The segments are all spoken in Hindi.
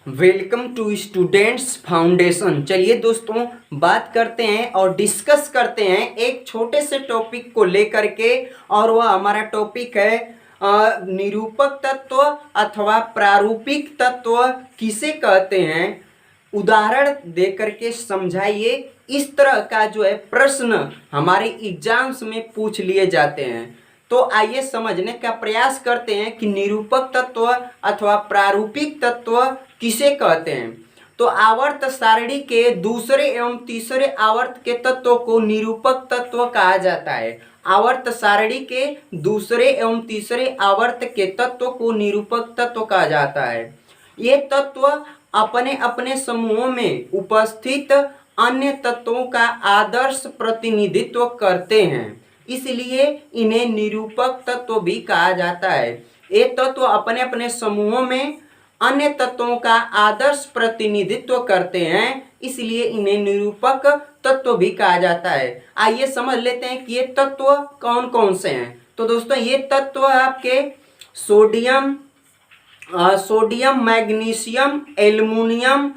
Welcome to students foundation. चलिए दोस्तों, बात करते हैं और डिस्कस करते हैं एक छोटे से टॉपिक को लेकर के। और वह हमारा टॉपिक है निरूपक तत्व अथवा प्रारूपिक तत्व किसे कहते हैं। उदाहरण दे करके समझाइए। इस तरह का जो है प्रश्न हमारे एग्जाम्स में पूछ लिए जाते हैं। तो आइए समझने का प्रयास करते हैं कि निरूपक तत्व अथवा प्रारूपिक तत्व किसे कहते हैं। तो आवर्त सारणी के दूसरे एवं तीसरे आवर्त के तत्व को निरूपक तत्व कहा जाता है। आवर्त सारणी के दूसरे एवं तीसरे आवर्त के तत्व को निरूपक तत्व कहा जाता है। ये तत्व अपने अपने समूहों में उपस्थित अन्य तत्वों का आदर्श प्रतिनिधित्व करते हैं, इसलिए इन्हें निरूपक तत्व भी कहा जाता है। ये तत्व अपने अपने समूहों में अन्य तत्वों का आदर्श प्रतिनिधित्व करते हैं, इसलिए इन्हें निरूपक तत्व भी कहा जाता है। आइए समझ लेते हैं कि ये तत्व कौन कौन से हैं। तो दोस्तों, ये तत्व आपके sodium, magnesium, aluminium,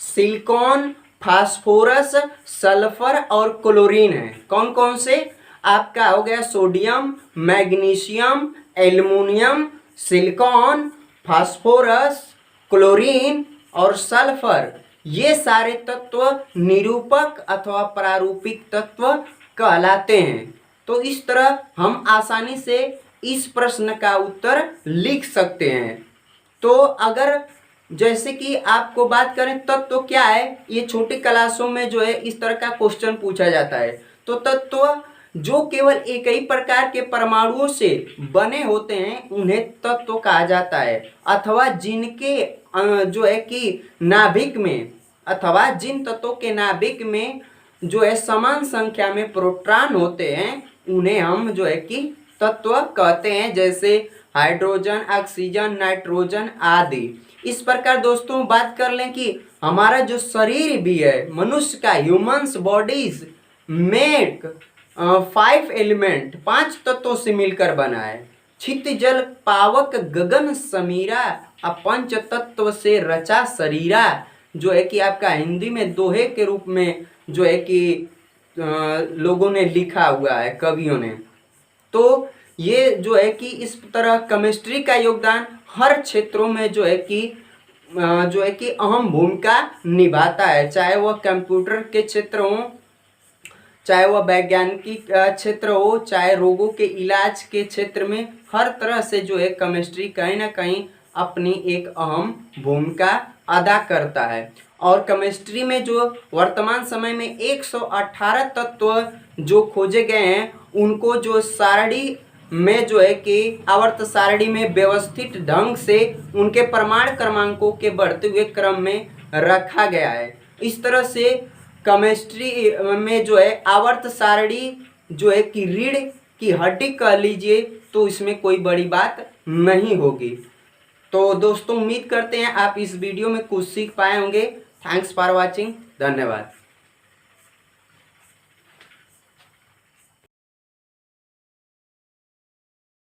silicon, phosphorus, sulphur और क्लोरीन है। कौन कौन से? आपका हो गया sodium, magnesium, aluminium, silicon, phosphorus, chlorine और सल्फर। ये सारे तत्व निरूपक अथवा प्रारूपिक तत्व कहलाते हैं। तो इस तरह हम आसानी से इस प्रश्न का उत्तर लिख सकते हैं। तो अगर जैसे कि आपको बात करें तत्व क्या है, ये छोटी क्लासों में जो है इस तरह का क्वेश्चन पूछा जाता है। तो तत्व जो केवल एक ही प्रकार के परमाणुओं से बने होते हैं उन्हें तत्व कहा जाता है, अथवा जिनके जो है कि नाभिक में अथवा जिन तत्वों के नाभिक में जो है समान संख्या में प्रोटॉन होते हैं उन्हें हम जो है कि तत्व कहते हैं, जैसे हाइड्रोजन, ऑक्सीजन, नाइट्रोजन आदि। इस प्रकार दोस्तों बात कर लें कि हमारा जो शरीर भी है, मनुष्य का ह्यूमन्स बॉडीज मेक 5 एलिमेंट, 5 तत्वों से मिलकर बना है। छित जल पावक गगन समीरा, पंच तत्व से रचा शरीरा, जो है कि आपका हिंदी में दोहे के रूप में जो है कि लोगों ने लिखा हुआ है, कवियों ने। तो ये जो है कि इस तरह केमिस्ट्री का योगदान हर क्षेत्रों में जो है कि अहम भूमिका निभाता है, चाहे वह कंप्यूटर के क्षेत्र हो, चाहे वह वैज्ञानिक क्षेत्र हो, चाहे रोगों के इलाज के क्षेत्र में। हर तरह से जो है केमिस्ट्री कहीं ना कहीं अपनी एक अहम भूमिका अदा करता है। और केमिस्ट्री में जो वर्तमान समय में 118 तत्व जो खोजे गए हैं उनको जो सारणी में जो है कि आवर्त सारणी में व्यवस्थित ढंग से उनके प्रमाण क्रमांकों के बढ़ते हुए क्रम में रखा गया है। इस तरह से केमिस्ट्री में जो है आवर्त सारणी जो है कि रीढ़ की हड्डी कह लीजिए, तो इसमें कोई बड़ी बात नहीं होगी। तो दोस्तों, उम्मीद करते हैं आप इस वीडियो में कुछ सीख पाए होंगे। Thanks for watching. धन्यवाद।